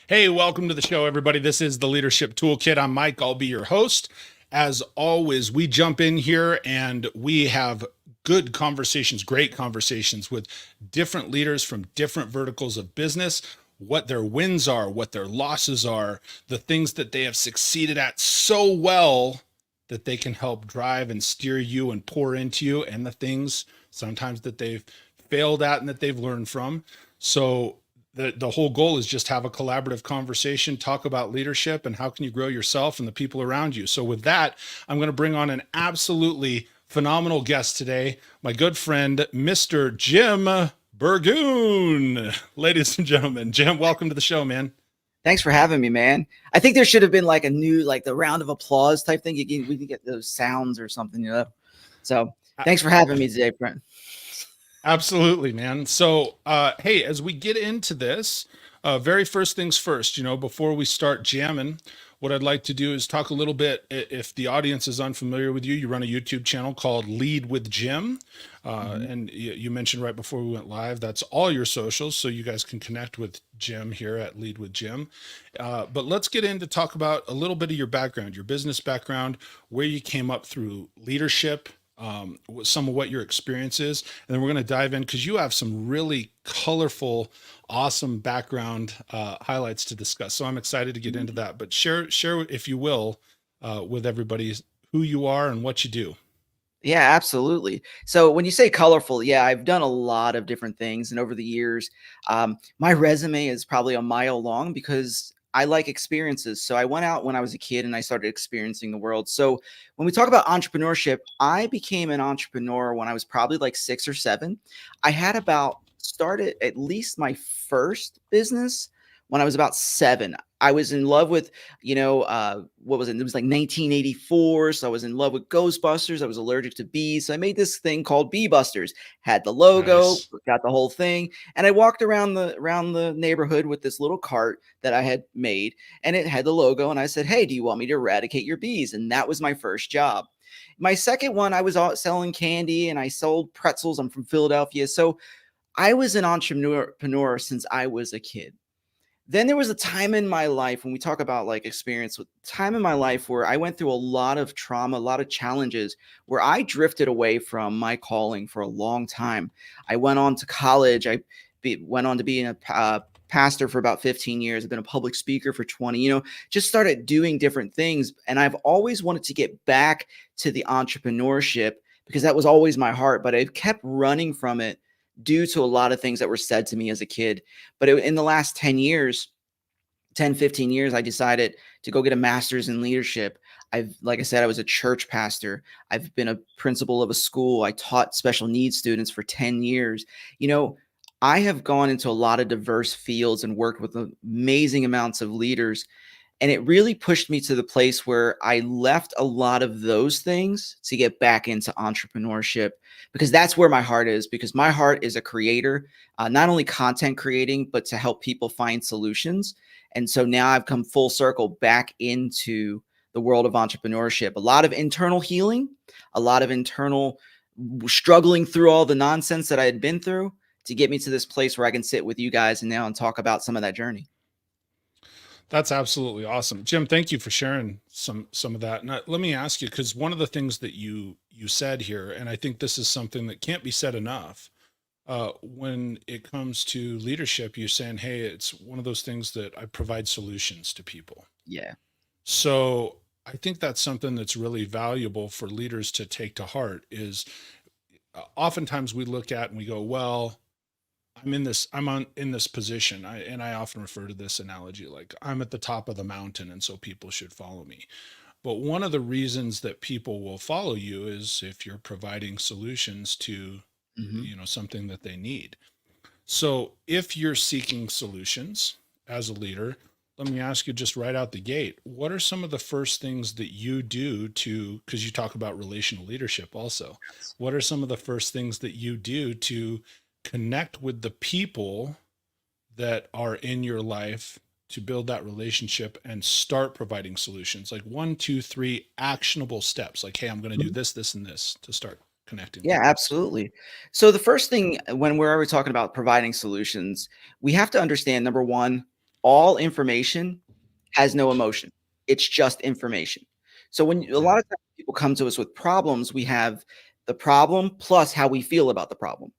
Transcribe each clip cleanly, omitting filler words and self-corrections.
Hey, welcome to the show, everybody. This is the Leadership Toolkit. I'm Mike. I'll be your host. As always, we jump in here and we have good conversations, great conversations with different leaders from different verticals of business, what their wins are, what their losses are, the things that they have succeeded at so well that they can help drive and steer you and pour into you, and the things sometimes that they've failed at and that they've learned from. So the whole goal is just have a collaborative conversation, talk about leadership and how can you grow yourself and the people around you. So with that, I'm going to bring on an absolutely phenomenal guest today, my good friend, Mr. Jim Burgoon. Ladies and gentlemen, Jim, welcome to the show, man. Thanks for having me, man. I think there should have been like a new, like the round of applause type thing. We can get those sounds or something, you know? So thanks for having me today, Brent. Absolutely, man. So, hey, as we get into this, very first things first, before we start jamming, what I'd like to do is talk a little bit. If the audience is unfamiliar with you, you run a YouTube channel called Lead with Jim. And you mentioned right before we went live, that's all your socials. So you guys can connect with Jim here at Lead with Jim. But let's get into talk about a little bit of your background, your business background, where you came up through leadership, some of what your experience is, and then we're going to dive in because you have some really colorful, awesome background highlights to discuss. So I'm excited to get into that. But share, if you will, with everybody who you are and what you do. Yeah, absolutely. So when you say colorful, yeah, I've done a lot of different things. And over the years, my resume is probably a mile long because I like experiences. So I went out when I was a kid and I started experiencing the world. So when we talk about entrepreneurship, I became an entrepreneur when I was probably like 6 or 7. I had about started at least my first business when I was about 7. I was in love with, what was it? It was like 1984. So I was in love with Ghostbusters. I was allergic to bees. So I made this thing called Bee Busters, had the logo, Nice. got the whole thing. And I walked around the neighborhood with this little cart that I had made, and it had the logo. And I said, "Hey, do you want me to eradicate your bees?" And that was my first job. My second one, I was selling candy and I sold pretzels. I'm from Philadelphia. So I was an entrepreneur since I was a kid. Then there was a time in my life when we talk about like experience with time in my life where I went through a lot of trauma, a lot of challenges where I drifted away from my calling for a long time. I went on to college. Went on to being a pastor for about 15 years. I've been a public speaker for 20, just started doing different things. And I've always wanted to get back to the entrepreneurship because that was always my heart, but I kept running from it due to a lot of things that were said to me as a kid. But in the last 10 years, 10, 15 years, I decided to go get a master's in leadership. Like I said, I was a church pastor. I've been a principal of a school. I taught special needs students for 10 years. I have gone into a lot of diverse fields and worked with amazing amounts of leaders. And it really pushed me to the place where I left a lot of those things to get back into entrepreneurship because that's where my heart is, because my heart is a creator, not only content creating, but to help people find solutions. And so now I've come full circle back into the world of entrepreneurship, a lot of internal healing, a lot of internal struggling through all the nonsense that I had been through to get me to this place where I can sit with you guys and now and talk about some of that journey. That's absolutely awesome, Jim. Thank you for sharing some of that. And let me ask you, because one of the things that you said here, and I think this is something that can't be said enough, when it comes to leadership, you're saying, "Hey, it's one of those things that I provide solutions to people." Yeah. So I think that's something that's really valuable for leaders to take to heart. Is oftentimes we look at and we go, "Well, in this position." I often refer to this analogy like I'm at the top of the mountain and so people should follow me. But one of the reasons that people will follow you is if you're providing solutions to, Mm-hmm. something that they need. So if you're seeking solutions as a leader, let me ask you just right out the gate, what are some of the first things that you do to, because you talk about relational leadership also, what are some of the first things that you do to connect with the people that are in your life to build that relationship and start providing solutions? Like 1, 2, 3 actionable steps. Like, hey, I'm going to do this, this, and this to start connecting with Yeah, people. absolutely. So the first thing when we're already talking about providing solutions, we have to understand number one, all information has no emotion. It's just information. So when a lot of times people come to us with problems, we have the problem plus how we feel about the problem.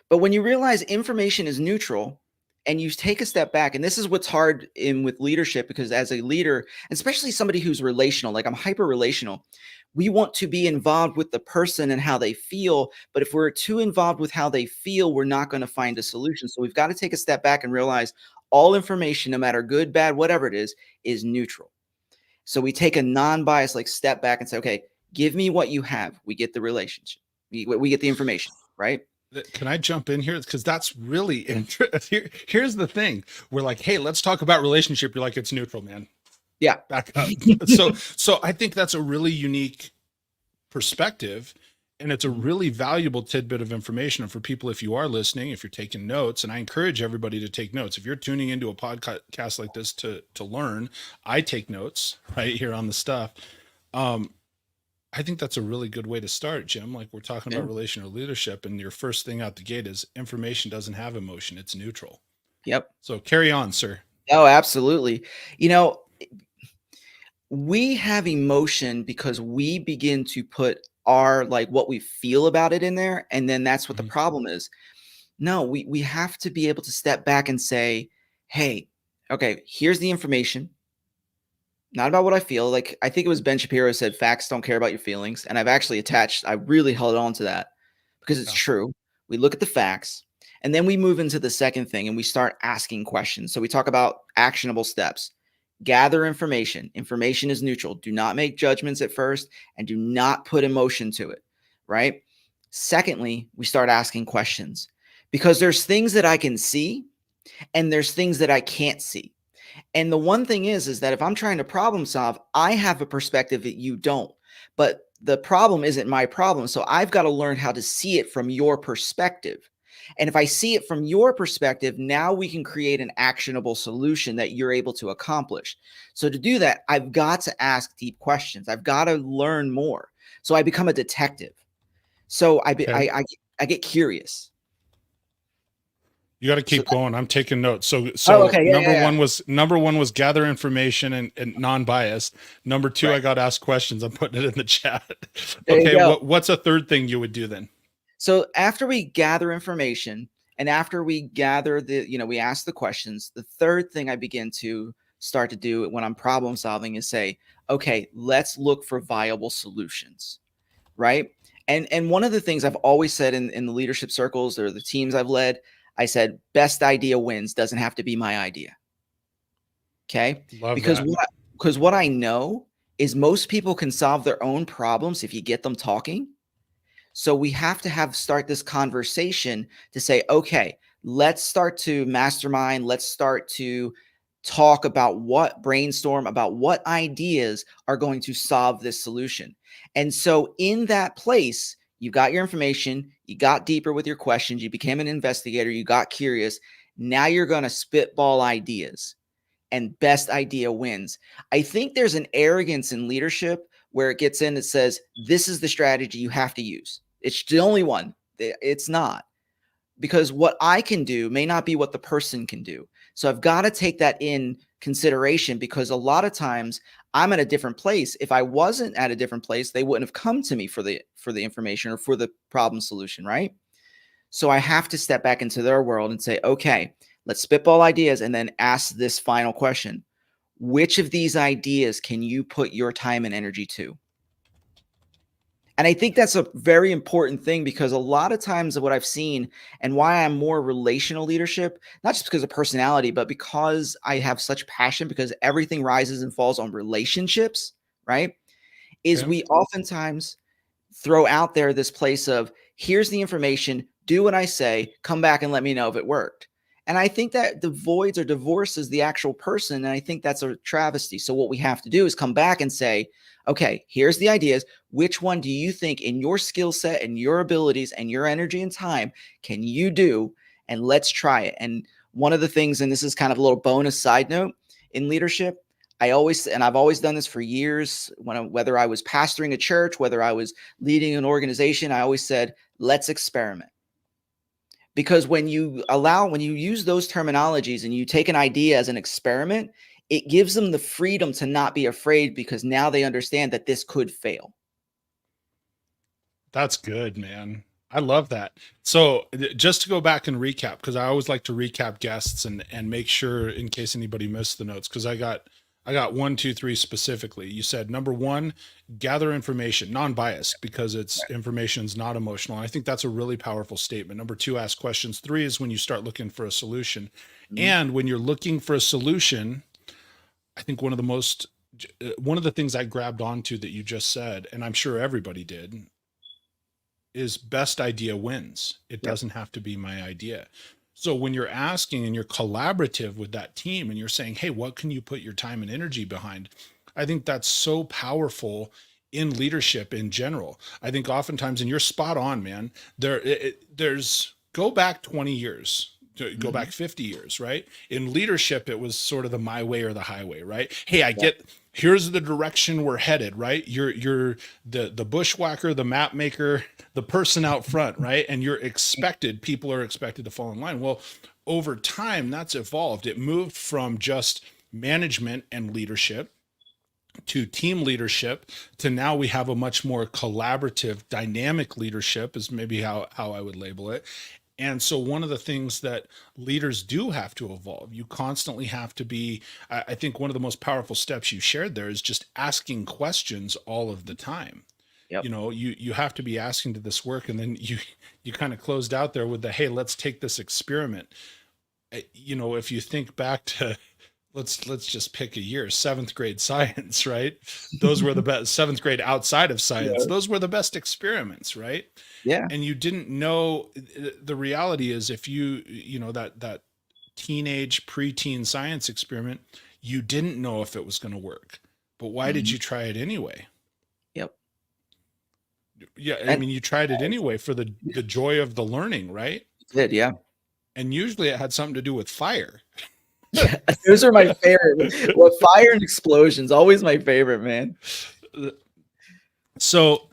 But when you realize information is neutral and you take a step back, and this is what's hard in with leadership, because as a leader, especially somebody who's relational, like I'm hyper relational, we want to be involved with the person and how they feel. But if we're too involved with how they feel, we're not going to find a solution. So we've got to take a step back and realize all information, no matter good, bad, whatever it is neutral. So we take a non-biased like step back and say, okay, give me what you have. We get the relationship. We get the information, right? Can I jump in here? Because that's really interesting. Here's the thing. We're like, hey, let's talk about relationship. You're like, it's neutral, man. Yeah. Back up. So I think that's a really unique perspective. And it's a really valuable tidbit of information. And for people, if you are listening, if you're taking notes, and I encourage everybody to take notes. If you're tuning into a podcast like this to learn, I take notes right here on the stuff. I think that's a really good way to start, Jim. Like we're talking about relational leadership, and your first thing out the gate is information doesn't have emotion. It's neutral. Yep. So carry on, sir. Oh, absolutely. We have emotion because we begin to put our, like what we feel about it in there. And then that's what the problem is. No, we have to be able to step back and say, hey, okay, here's the information. Not about what I feel. Like, I think it was Ben Shapiro said, facts don't care about your feelings. And I really held on to that because it's true. We look at the facts and then we move into the second thing and we start asking questions. So we talk about actionable steps. Gather information. Information is neutral. Do not make judgments at first and do not put emotion to it, right? Secondly, we start asking questions because there's things that I can see and there's things that I can't see. And the one thing is that if I'm trying to problem solve, I have a perspective that you don't, but the problem isn't my problem. So I've got to learn how to see it from your perspective. And if I see it from your perspective, now we can create an actionable solution that you're able to accomplish. So to do that, I've got to ask deep questions. I've got to learn more. So I become a detective. So I get curious. You got to keep going. I'm taking notes. So okay. Number one was gather information and non-biased. Number two, right. I got to ask questions. I'm putting it in the chat. Okay. What's a third thing you would do then? So after we gather information and after we gather we ask the questions, the third thing I begin to start to do when I'm problem solving is say, okay, let's look for viable solutions, right? And one of the things I've always said in the leadership circles or the teams I've led, I said, best idea wins. Doesn't have to be my idea. Okay. Because what I know is most people can solve their own problems if you get them talking. So we have to start this conversation to say, okay, let's start to mastermind. Let's start to talk about brainstorm about what ideas are going to solve this solution. And so in that place, you got your information, you got deeper with your questions, you became an investigator, you got curious. Now you're going to spitball ideas and best idea wins. I think there's an arrogance in leadership where it gets in, it says, this is the strategy you have to use. It's the only one. It's not. Because what I can do may not be what the person can do. So I've got to take that in consideration because a lot of times I'm at a different place. If I wasn't at a different place, they wouldn't have come to me for the information or for the problem solution, right? So I have to step back into their world and say, okay, let's spitball ideas and then ask this final question. Which of these ideas can you put your time and energy to? And I think that's a very important thing because a lot of times what I've seen and why I'm more relational leadership, not just because of personality, but because I have such passion because everything rises and falls on relationships, right? Is we oftentimes throw out there this place of here's the information, do what I say, come back and let me know if it worked. And I think that devoids or divorces the actual person. And I think that's a travesty. So what we have to do is come back and say, okay, here's the ideas. Which one do you think in your skill set and your abilities and your energy and time can you do? And let's try it. And one of the things, and this is kind of a little bonus side note in leadership, I've always done this for years, whether I was pastoring a church, whether I was leading an organization, I always said, let's experiment. Because when you use those terminologies and you take an idea as an experiment, it gives them the freedom to not be afraid, because now they understand that this could fail. That's good, man. I love that. So just to go back and recap, because I always like to recap guests and make sure in case anybody missed the notes, because I got one, two, three specifically. You said number one, gather information, non-biased, because it's information's not emotional. And I think that's a really powerful statement. Number two, ask questions. Three is when you start looking for a solution. And when you're looking for a solution, I think one of the things I grabbed onto that you just said, and I'm sure everybody did, is best idea wins. It doesn't have to be my idea. So when you're asking and you're collaborative with that team and you're saying, hey, what can you put your time and energy behind? I think that's so powerful in leadership in general. I think oftentimes, and you're spot on, man, there's go back 20 years, go back 50 years, right? In leadership, it was sort of the my way or the highway, right? Hey, here's the direction we're headed, right? You're the bushwhacker, the map maker, the person out front, right? And people are expected to fall in line. Well, over time, that's evolved. It moved from just management and leadership to team leadership to now we have a much more collaborative, dynamic leadership is maybe how I would label it. And so one of the things that leaders do have to evolve, you constantly have to be, I think one of the most powerful steps you shared there is just asking questions all of the time. Yep. You have to be asking, did this work? And then you kind of closed out there with the, hey, let's take this experiment. If you think back to, let's just pick a year, 7th grade science, right? Those were the best. 7th grade outside of science, those were the best experiments, right? Yeah. And you didn't know. The reality is, if that teenage preteen science experiment, you didn't know if it was going to work, but why did you try it anyway? Yep. Yeah, I mean, you tried it anyway for the joy of the learning, right? Did, yeah. And usually it had something to do with fire. Those are my favorite. Well, fire and explosions, always my favorite, man. So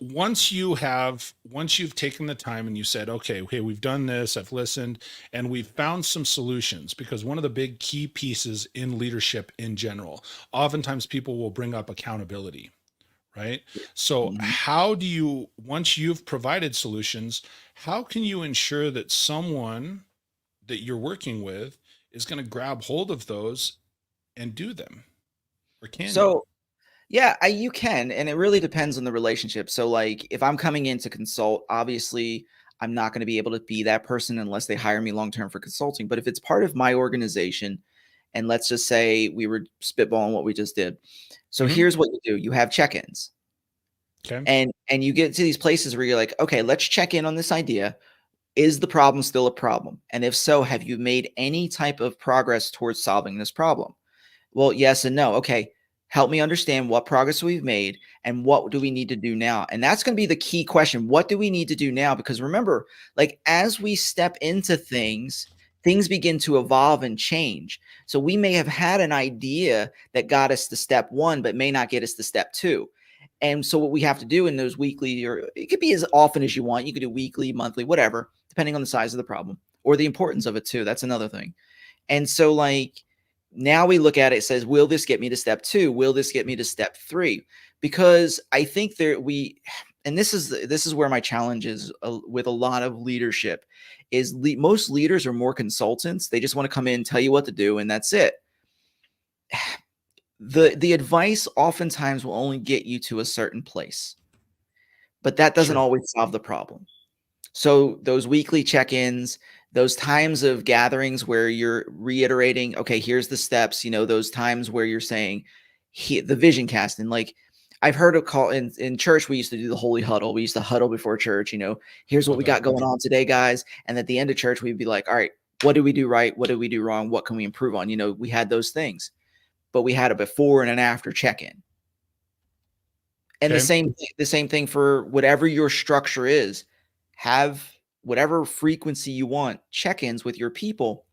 once you've taken the time and you said, okay, we've done this, I've listened, and we've found some solutions, because one of the big key pieces in leadership in general, oftentimes people will bring up accountability, right? So how do you, once you've provided solutions, how can you ensure that someone that you're working with is going to grab hold of those and do them? Or can you? Yeah, you can, and it really depends on the relationship. So like if I'm coming in to consult, obviously I'm not going to be able to be that person unless they hire me long-term for consulting. But if it's part of my organization, and let's just say we were spitballing what we just did. So here's what you do. You have check-ins. Okay. And you get to these places where you're like, okay, let's check in on this idea. Is the problem still a problem? And if so, have you made any type of progress towards solving this problem? Well, yes and no. Okay, help me understand what progress we've made and what do we need to do now? And that's going to be the key question. What do we need to do now? Because remember, like as we step into things, things begin to evolve and change. So we may have had an idea that got us to step one, but may not get us to step two. And so what we have to do in those weekly, or it could be as often as you want. You could do weekly, monthly, whatever, depending on the size of the problem or the importance of it too. That's another thing. And so like now we look at it, it says, will this get me to step two? Will this get me to step three? Because I think and this is where my challenge is with a lot of leadership is most leaders are more consultants. They just want to come in, tell you what to do, and that's it. The advice oftentimes will only get you to a certain place, but that doesn't always solve the problem. So those weekly check-ins, those times of gatherings where you're reiterating, okay, here's the steps, those times where you're saying the vision casting, like I've heard of call in church, we used to do the holy huddle. We used to huddle before church, here's what we got going on today, guys. And at the end of church, we'd be like, all right, what did we do right? What did we do wrong? What can we improve on? We had those things, but we had a before and an after check-in. And the same thing for whatever your structure is. Have whatever frequency you want check-ins with your people.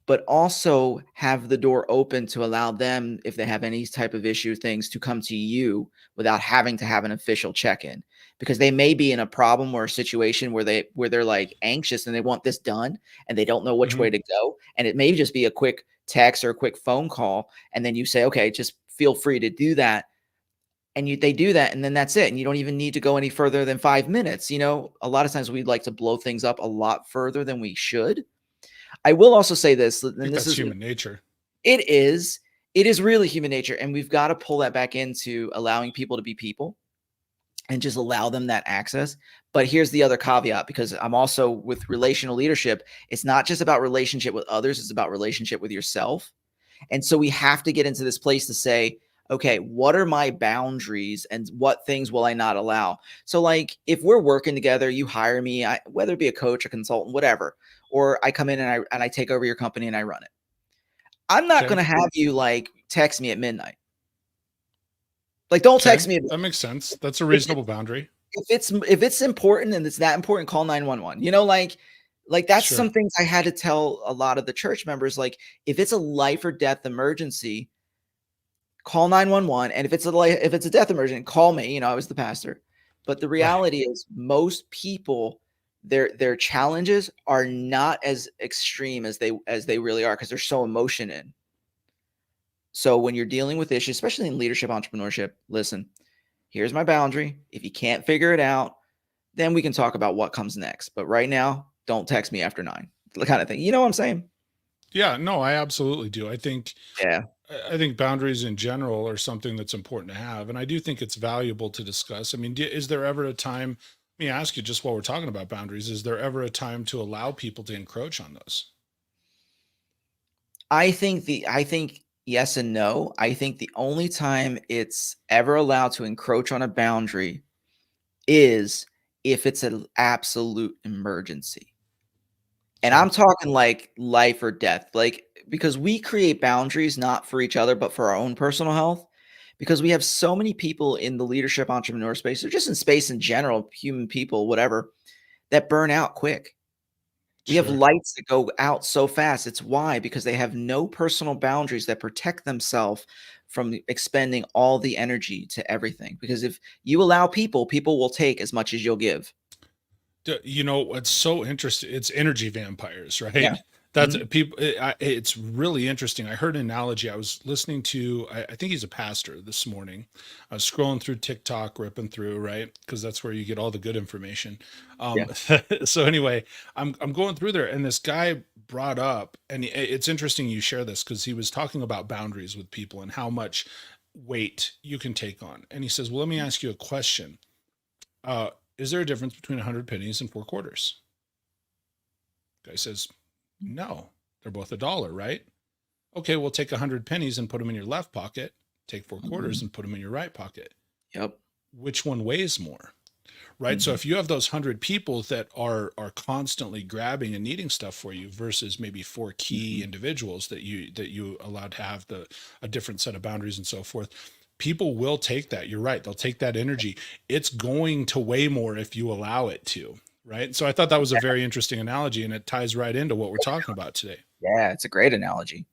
but also have the door open to allow them, if they have any type of issue, things to come to you without having to have an official check-in, because they may be in a problem or a situation where they're like anxious and they want this done and they don't know which Mhm. way to go. And it may just be a quick text or a quick phone call. And then you say, okay, just feel free to do that. And they do that, and then that's it. And you don't even need to go any further than 5 minutes. A lot of times we'd like to blow things up a lot further than we should. I will also say this, I and think this that's is human nature. it is it is really human nature, and we've got to pull that back into allowing people to be people and just allow them that access. But here's the other caveat, because I'm also with relational leadership. It's not just about relationship with others, it's about relationship with yourself. And so we have to get into this place to say, okay, what are my boundaries and what things will I not allow? So, like, if we're working together, you hire me, whether it be a coach, a consultant, whatever, or I come in and I take over your company and I run it. I'm not going Okay. to have you like text me at midnight. Like, don't Okay. text me. That makes sense. That's a If, reasonable boundary. if it's important and it's that important, call 911. Like that's Sure. some things I had to tell a lot of the church members. Like, if it's a life or death emergency, call 911. And if it's a death emergency, call me. I was the pastor. But the Right. reality is, most people, their challenges are not as extreme as they really are, because they're so emotion in. So when you're dealing with issues, especially in leadership, entrepreneurship, listen, here's my boundary. If you can't figure it out, then we can talk about what comes next. But right now, don't text me after 9, the kind of thing. You know what I'm saying? Yeah, no, I absolutely do. Yeah. I think boundaries in general are something that's important to have, and I do think it's valuable to discuss. I mean, is there ever a time? Let me ask you, just while we're talking about boundaries, is there ever a time to allow people to encroach on those? I think yes and no. I think the only time it's ever allowed to encroach on a boundary is if it's an absolute emergency. And Okay. I'm talking like life or death. Like, because we create boundaries not for each other, but for our own personal health. Because we have so many people in the leadership entrepreneur space, or just in space in general, human people, whatever, that burn out quick. We have Sure. lights that go out so fast. It's why, because they have no personal boundaries that protect themselves from expending all the energy to everything. Because if you allow people will take as much as you'll give. What's so interesting? It's energy vampires, Yeah. right? That's Mhm. people. It's really interesting. I heard an analogy. I was listening to. I think he's a pastor this morning. I was scrolling through TikTok, ripping through, right, because that's where you get all the good information. Yeah. So anyway, I'm going through there, and this guy brought up, and it's interesting you share this because he was talking about boundaries with people and how much weight you can take on. And he says, "Well, let me ask you a question. Uh, is there a difference between 100 pennies and 4 quarters?" Guy says, "No, they're both a dollar, right?" "Okay, well, take 100 pennies and put them in your left pocket. Take 4 quarters Mhm. and put them in your right pocket. Yep. Which one weighs more?" Right. So Mhm. if you have those 100 people that are constantly grabbing and needing stuff for you versus maybe four key Mhm. individuals that you allowed to have a different set of boundaries and so forth, people will take that. You're right. They'll take that energy. It's going to weigh more if you allow it to. Right. So I thought that was a very interesting analogy, and it ties right into what we're talking about today. Yeah, it's a great analogy.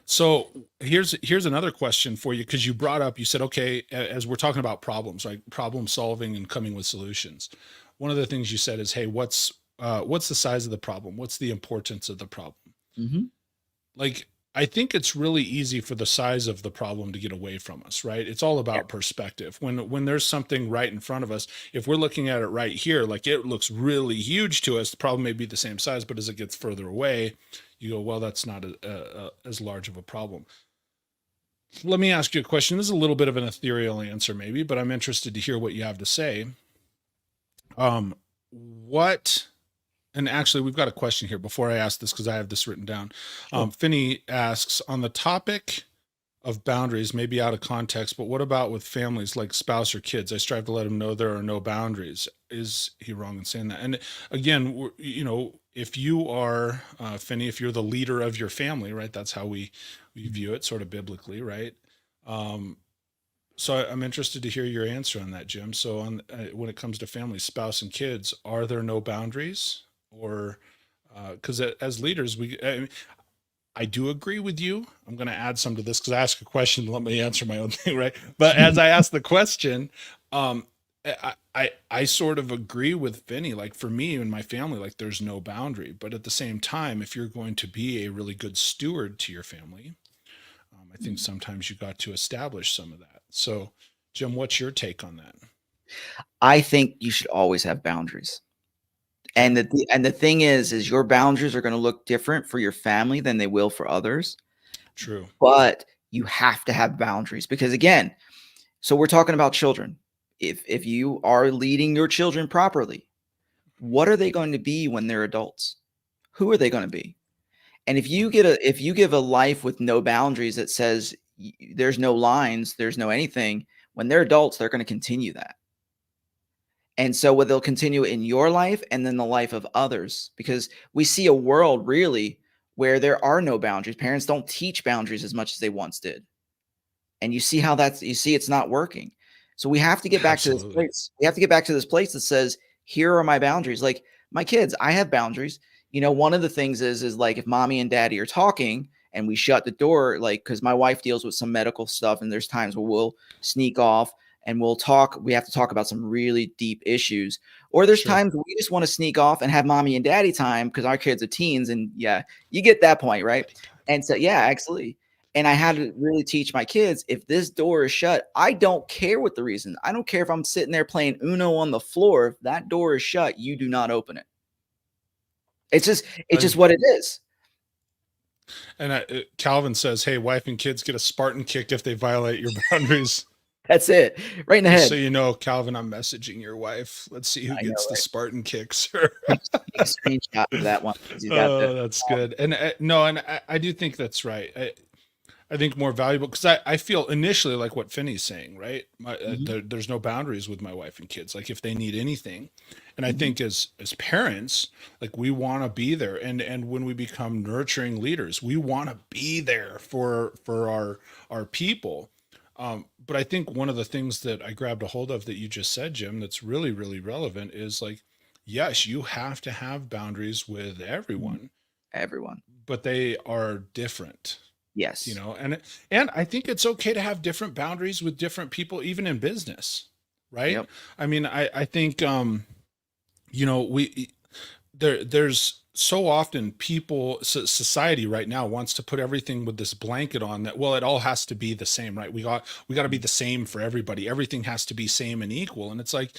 So here's another question for you, because you brought up, you said, okay, as we're talking about problems, right? Problem solving and coming with solutions. One of the things you said is, hey, what's the size of the problem? What's the importance of the problem? Mhm. Like, I think it's really easy for the size of the problem to get away from us, right? It's all Yeah. about perspective. When there's something right in front of us, if we're looking at it right here, like it looks really huge to us, the problem may be the same size, but as it gets further away, you go, well, that's not as large of a problem. Let me ask you a question. This is a little bit of an ethereal answer, maybe, but I'm interested to hear what you have to say. What And actually, we've got a question here before I ask this, because I have this written down. Sure. Finney asks, on the topic of boundaries, maybe out of context, but what about with families like spouse or kids? I strive to let them know there are no boundaries. Is he wrong in saying that? And again, if you are, Finney, if you're the leader of your family, right? That's how we Mhm. view it, sort of biblically, right? Um, so I'm interested to hear your answer on that, Jim. So when it comes to family, spouse, and kids, are there no boundaries, or because as leaders, I do agree with you. I'm going to add some to this because I asked a question. Let me answer my own thing, right? But as I asked the question, um, I sort of agree with Vinny. Like for me and my family, like there's no boundary. But at the same time, if you're going to be a really good steward to your family, I think sometimes you got to establish some of that. So, Jim, what's your take on that? I think you should always have boundaries. Okay. And the thing is your boundaries are going to look different for your family than they will for others. True. But you have to have boundaries because again, so we're talking about children. If you are leading your children properly, what are they going to be when they're adults? Who are they going to be? And if you give a life with no boundaries that says there's no lines, there's no anything, when they're adults, they're going to continue that. And so what they'll continue in your life and then the life of others, because we see a world really where there are no boundaries. Parents don't teach boundaries as much as they once did. And you see how you see it's not working. So we have to get back to this Absolutely. place. We have to get back to this place that says, here are my boundaries. Like my kids, I have boundaries. One of the things is like if mommy and daddy are talking and we shut the door, like, because my wife deals with some medical stuff and there's times where we'll sneak off and we'll talk. We have to talk about some really deep issues. Or there's Sure. times we just want to sneak off and have mommy and daddy time because our kids are teens. And yeah, you get that point, right? And so, yeah, absolutely. And I had to really teach my kids, if this door is shut, I don't care what the reason. I don't care if I'm sitting there playing Uno on the floor. If that door is shut, you do not open it. It's just what it is. And Calvin says, "Hey, wife and kids get a Spartan kick if they violate your boundaries." That's it. Right in the Just so head. you know, Calvin, I'm messaging your wife. Let's see who I know, gets the right? Spartan kicks. Take a screenshot of that one because he's got the Oh, that's good. And no, and I do think that's right. I think more valuable because I feel initially like what Finney's saying, right? Mhm, There's no boundaries with my wife and kids. Like if they need anything, and I mhm. think as parents, like we want to be there, and when we become nurturing leaders, we want to be there for our people. But I think one of the things that I grabbed a hold of that you just said, Jim, that's really really relevant is like, yes, you have to have boundaries with Mhm. everyone, Everyone. but they are different, Yes. and I think it's okay to have different boundaries with different people even in business, right? Yep. I mean, I think we there's so often society right now wants to put everything with this blanket on that, well, it all has to be the same, right? We got to be Mhm. the same for everybody, everything has to be same and equal, and it's like,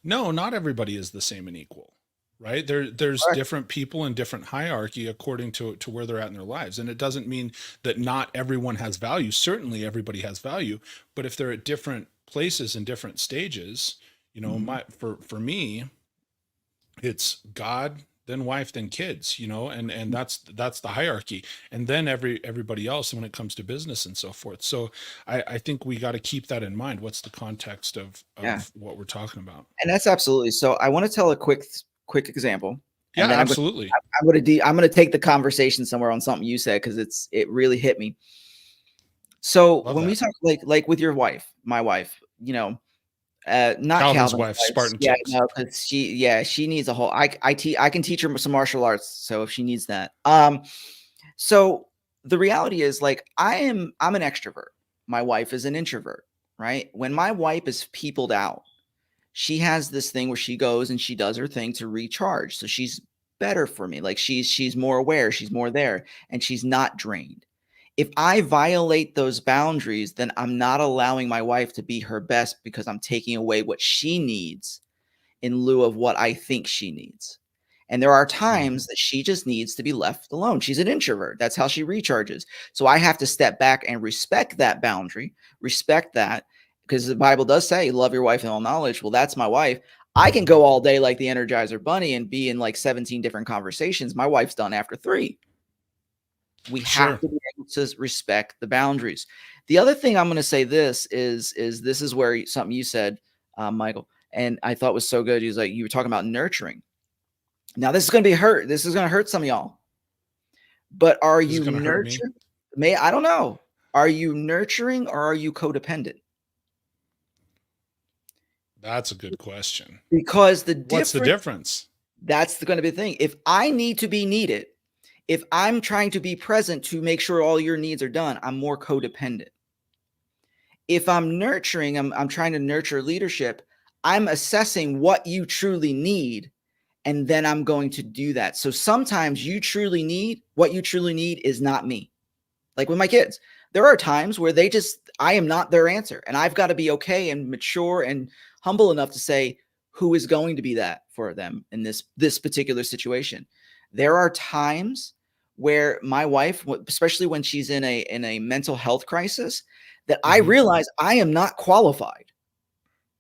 no, not everybody is the same and equal, right? There's Correct. different people in different hierarchy according to where they're at in their lives, and it doesn't mean that not everyone has value. Certainly everybody has value, but if they're at different places and different stages, Mhm. my for me, it's God, then wife, then kids, and that's the hierarchy, and then everybody else when it comes to business and so forth. So I think we got to keep that in mind. What's the context of Yeah. what we're talking about? And that's absolutely. So I want to tell a quick example, Yeah, and then absolutely. I'm gonna take the conversation somewhere on something you said because it really hit me. So Love when we that. talk like with your wife, my wife, not Calvin's Calvin's wife, wife. Spartan Yeah, kicks. no, because she needs a whole. I can teach her some martial arts, so if she needs that. So the reality is, like, I'm an extrovert. My wife is an introvert, right? When my wife is peopled out, she has this thing where she goes and she does her thing to recharge. So she's better for me. Like she's more aware, she's more there, and she's not drained. If I violate those boundaries, then I'm not allowing my wife to be her best because I'm taking away what she needs in lieu of what I think she needs. And there are Mm. times that she just needs to be left alone. She's an introvert. That's how she recharges. So I have to step back and respect that boundary, respect that, because the Bible does say, love your wife in all knowledge. Well, that's my wife. I can go all day like the Energizer Bunny and be in like 17 different conversations. My wife's done after three. We have Sure. to be able to respect the boundaries. The other thing I'm going to say this is where something you said, Michael, and I thought was so good. He was like, you were talking about nurturing. Now this is going to be hurt. This is going to hurt some of y'all. But are Is it you going to hurt me? nurturing? I don't know. Are you nurturing or are you codependent? That's a good question. Because the What's the difference difference? that's going to be the thing. If I need to be needed, If I'm trying to be present to make sure all your needs are done, I'm more codependent. If I'm nurturing, I'm trying to nurture leadership, I'm assessing what you truly need, and then I'm going to do that. So sometimes what you truly need is not me. Like with my kids, there are times where I am not their answer. And I've got to be okay and mature and humble enough to say who is going to be that for them in this particular situation. There are times where my wife, especially when she's in a mental health crisis, that I realize I am not qualified.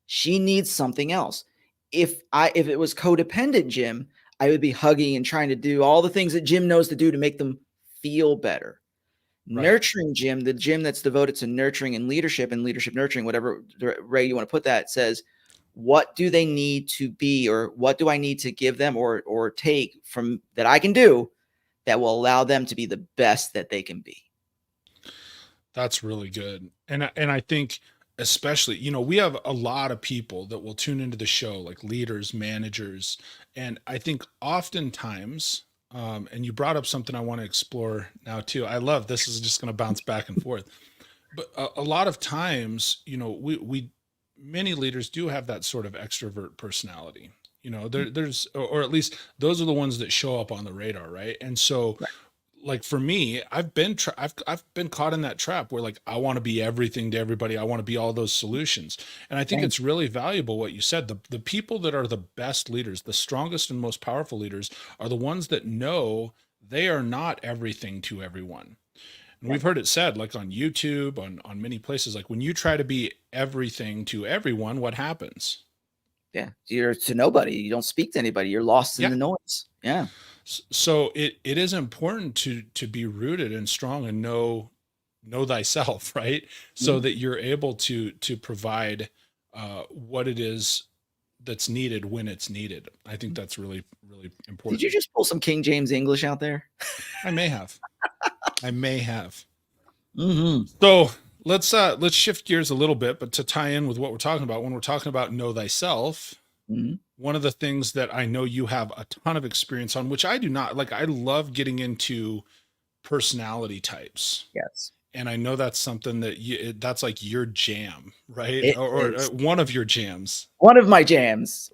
She needs something else. If it was codependent Jim, I would be hugging and trying to do all the things that Jim knows to do to make them feel better. Right. Nurturing Jim, the Jim that's devoted to nurturing and leadership nurturing, whatever way you want to put that, says, what do they need to be, or what do I need to give them or take from that I can do that will allow them to be the best that they can be? That's really good. And I think especially, you know, we have a lot of people that will tune into the show, like leaders, managers. And I think oftentimes, and you brought up something I want to explore now too. I love this is just going to bounce back and forth. But a lot of times, you know, many leaders do have that sort of extrovert personality. You know, there's, or at least those are the ones that show up on the radar, right? And so, Right. like for me, I've been caught in that trap where like I want to be everything to everybody. I want to be all those solutions. And I think Same. it's really valuable what you said. The people that are the best leaders, the strongest and most powerful leaders, are the ones that know they are not everything to everyone. And we've heard it said, like on YouTube, on many places, like when you try to be everything to everyone, what happens? Yeah, you're to nobody. You don't speak to anybody. You're lost in Yeah. the noise. Yeah. So it is important to be rooted and strong and know thyself, right? So that you're able to provide what it is that's needed when it's needed. I think that's really, really important. Did you just pull some King James English out there? I may have. Mm-hmm. So let's shift gears a little bit, but to tie in with what we're talking about, when we're talking about know thyself, one of the things that I know you have a ton of experience on, which I do not, like, I love getting into personality types. Yes. And I know that's something that that's like your jam, right? It Or is. one of your jams. One of my jams.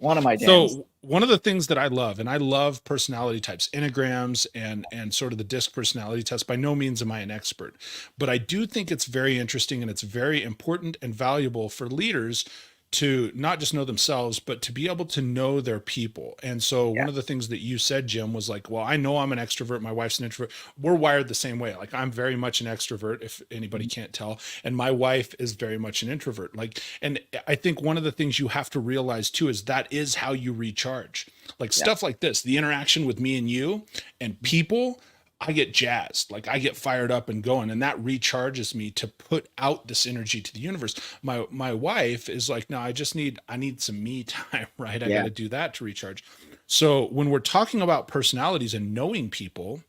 So one of the things that I love, and I love personality types, enneagrams and sort of the DISC personality test. By no means am I an expert, but I do think it's very interesting and it's very important and valuable for leaders to not just know themselves, but to be able to know their people. And so one of the things that you said, Jim, was like, well, I know I'm an extrovert. My wife's an introvert. We're wired the same way. Like I'm very much an extrovert, if anybody can't tell. And my wife is very much an introvert. Like, and I think one of the things you have to realize too, is that is how you recharge. Like stuff like this, the interaction with me and you and people, I get jazzed, like I get fired up and going, and that recharges me to put out this energy to the universe. My wife is like, no, I need some me time, right? I got to do that to recharge. So when we're talking about personalities and knowing people,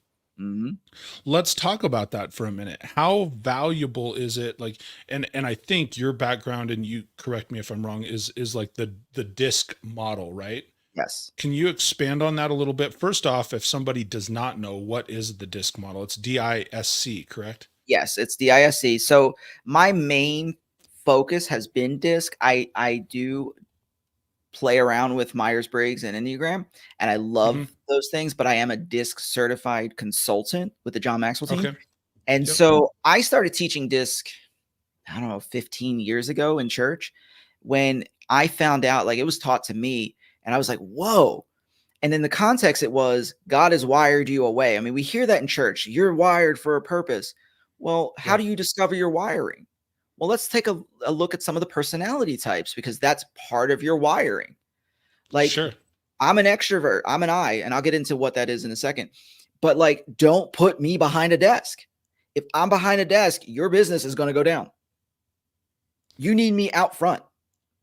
let's talk about that for a minute. How valuable is it? Like, and I think your background, and you correct me if I'm wrong, is like the DISC model, right? Yes. Can you expand on that a little bit? First off, if somebody does not know, what is the DISC model? It's DISC, correct? Yes, it's DISC. So my main focus has been DISC. I do play around with Myers-Briggs and Enneagram, and I love those things, but I am a DISC certified consultant with the John Maxwell team. Okay. And so I started teaching DISC, I don't know, 15 years ago in church, when I found out, like, it was taught to me, and I was like, whoa. And in the context, it was God has wired you away. I mean, we hear that in church. You're wired for a purpose. Well, how do you discover your wiring? Well, let's take a look at some of the personality types, because that's part of your wiring. Like, I'm an extrovert. I'm an I, and I'll get into what that is in a second. But like, don't put me behind a desk. If I'm behind a desk, your business is going to go down. You need me out front.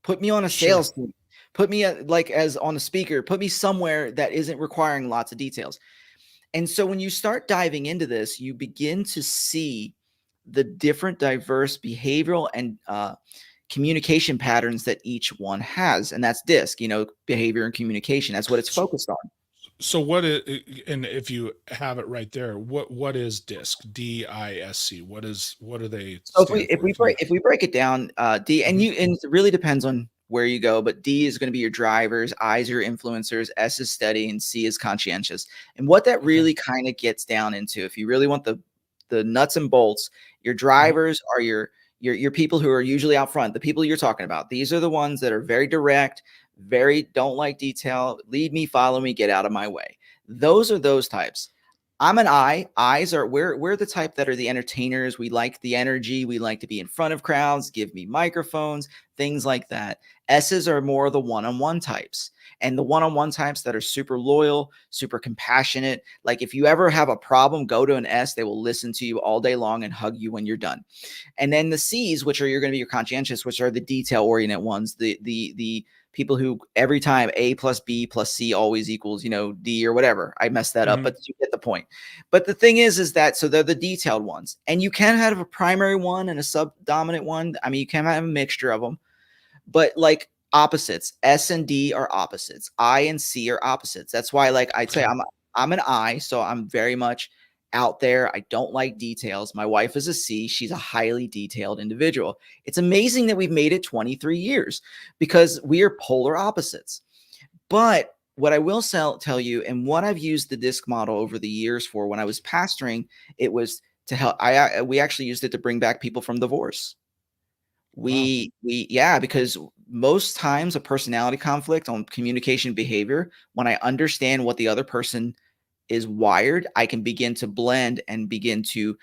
Put me on a sales team. Put me like as on a speaker, put me somewhere that isn't requiring lots of details. And so when you start diving into this, you begin to see the different diverse behavioral and communication patterns that each one has. And that's DISC, behavior and communication. That's what it's focused on. So what is, and if you have it right there, what is DISC? DISC. What do they So stand for? If you, if we break it down, D, and Mhm. you, and it really depends on where you go, but D is going to be your drivers, I is your influencers, S is steady, and C is conscientious. And what that Okay. really kind of gets down into, if you really want the nuts and bolts, your Mhm. drivers are your people who are usually out front, the people you're talking about. These are the ones that are very direct, very don't like detail, lead me, follow me, get out of my way. Those are those types. I'm an I. Eyes are we're the type that are the entertainers. We like the energy. We like to be in front of crowds, give me microphones, things like that. S's are more the one-on-one types. And the one-on-one types that are super loyal, super compassionate. Like if you ever have a problem, go to an S. They will listen to you all day long and hug you when you're done. And then the C's, which are you're going to be your conscientious, which are the detail-oriented ones, the people who every time A plus B plus C always equals, D or whatever. I messed that up, Mhm. but you get the point. But the thing is that so they're the detailed ones, and you can have a primary one and a subdominant one. I mean, you can have a mixture of them, but like opposites, S and D are opposites. I and C are opposites. That's why, like I'd say, Okay. I'm an I, so I'm very much out there. I don't like details. My wife is a C. She's a highly detailed individual. It's amazing that we've made it 23 years because we are polar opposites. But what I will tell you, and what I've used the disc model over the years for, when I was pastoring, it was to help. We actually used it to bring back people from divorce. Wow. Yeah, because most times a personality conflict on communication behavior, when I understand what the other person is wired, I can begin to blend and begin to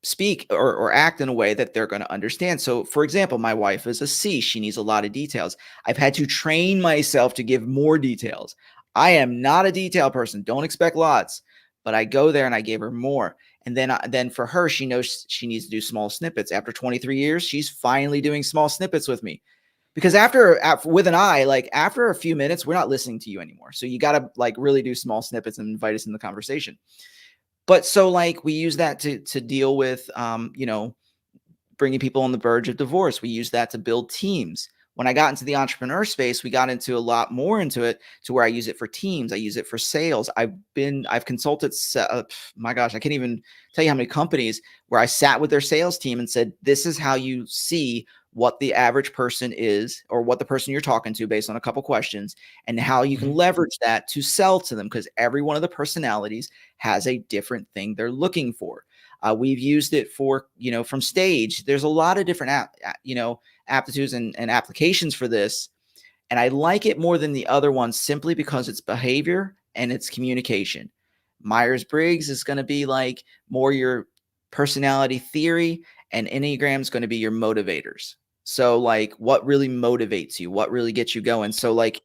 speak or act in a way that they're going to understand. So, for example, my wife is a C. She needs a lot of details. I've had to train myself to give more details. I am not a detail person. Don't expect lots, but I go there and I gave her more. And then for her, she knows she needs to do small snippets. After 23 years, she's finally doing small snippets with me. Because after with an eye, like after a few minutes, we're not listening to you anymore. So you got to like really do small snippets and invite us in the conversation. But so like we use that to deal with bringing people on the verge of divorce. We use that to build teams. When I got into the entrepreneur space, we got into a lot more into it to where I use it for teams. I use it for sales. I've consulted, my gosh, I can't even tell you how many companies where I sat with their sales team and said, this is how you see what the average person is, or what the person you're talking to based on a couple questions, and how you can Mhm. leverage that to sell to them, because every one of the personalities has a different thing they're looking for. We've used it for, from stage. There's a lot of different aptitudes and applications for this. And I like it more than the other ones simply because it's behavior and it's communication. Myers-Briggs is going to be like more your personality theory, and Enneagram is going to be your motivators. So like what really motivates you, what really gets you going. So like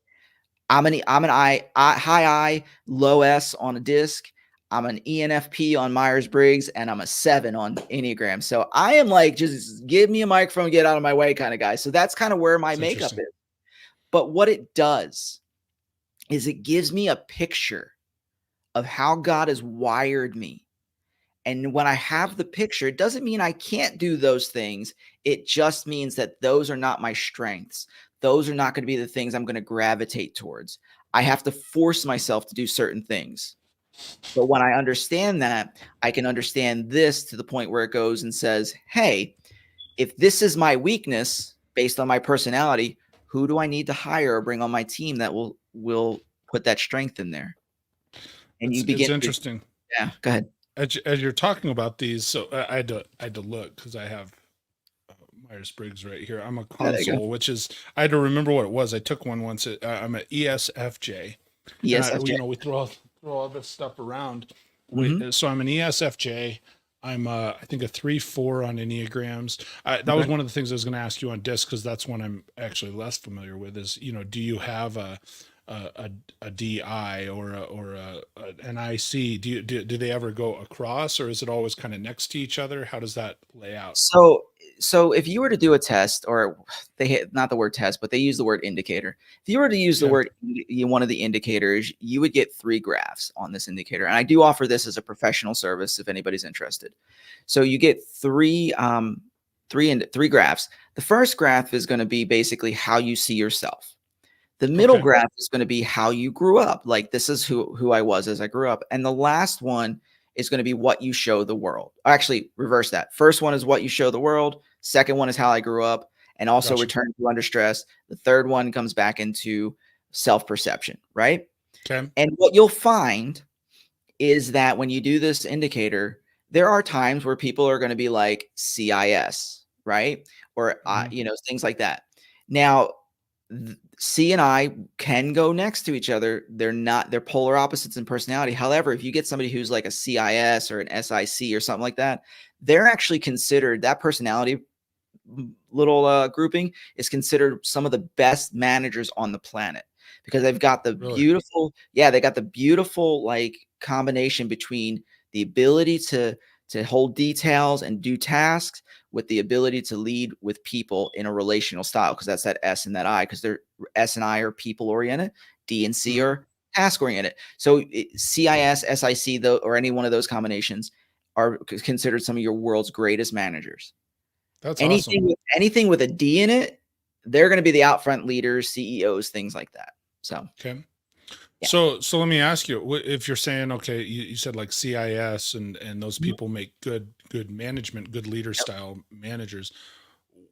I'm an high I, low S on a disc. I'm an ENFP on Myers-Briggs, and I'm a 7 on Enneagram. So I am like, just give me a microphone, get out of my way kind of guy. So that's kind of where my It's makeup interesting. is. But what it does is it gives me a picture of how God has wired me. And when I have the picture, it doesn't mean I can't do those things. It just means that those are not my strengths. Those are not going to be the things I'm going to gravitate towards. I have to force myself to do certain things. But when I understand that, I can understand this to the point where it goes and says, hey, if this is my weakness based on my personality, who do I need to hire or bring on my team that will put that strength in there? And you It's begin to, interesting. yeah, go ahead. As you're talking about these, so I had to look because I have Myers Briggs right here. I'm a Yeah, there you go. console, which is I had to remember what it was. I took one once. I'm an ESFJ, and ESFJ. we throw all this stuff around. Mm-hmm. So I'm an ESFJ. I'm I think a 3/4 on Enneagrams. That was Okay. one of the things I was going to ask you on disc, because that's one I'm actually less familiar with. Is, do you have a DI or an IC? Do they ever go across, or is it always kind of next to each other? How does that lay out? So if you were to do a test, or not the word test, but they use the word indicator. If you were to use the Okay. word one of the indicators, you would get 3 graphs on this indicator. And I do offer this as a professional service if anybody's interested. So you get three graphs. The first graph is going to be basically how you see yourself. The middle Okay. graph is going to be how you grew up. Like this is who I was as I grew up. And the last one is going to be what you show the world. Actually, reverse that. First one is what you show the world. Second one is how I grew up and also Gotcha. return to under stress. The third one comes back into self-perception, right? Okay. And what you'll find is that when you do this indicator, there are times where people are going to be like CIS, right? Or, Mhm. things like that. Now, C and I can go next to each other. They're polar opposites in personality. However, if you get somebody who's like a CIS or an SIC or something like that, they're actually considered that personality little grouping is considered some of the best managers on the planet because they've got the Really? beautiful like combination between the ability to hold details and do tasks with the ability to lead with people in a relational style because that's that S and that I because they're S and I are people oriented, D and C Mhm. are task oriented. So CIS, SIC, though, or any one of those combinations are considered some of your world's greatest managers. That's awesome. Anything with a D in it, they're going to be the out front leaders, CEOs, things like that. So, Okay. yeah. So let me ask you, if you're saying, okay, you said like CIS and those Mhm. people make good management, good leader Yep. style managers.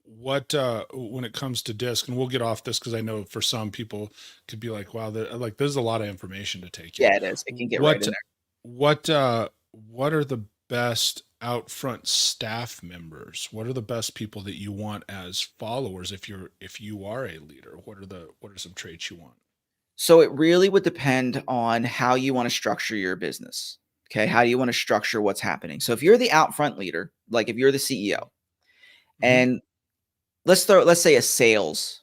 What when it comes to disc, and we'll get off this because I know for some people could be like, wow, like there's a lot of information to take in. Yeah, it is. It can get right in What there. what are the best out front staff members? What are the best people that you want as followers if you are a leader? What are some traits you want? So it really would depend on how you want to structure your business. Okay. How do you want to structure what's happening? So if you're the out front leader, like if you're the CEO, Hmm. and let's say a sales,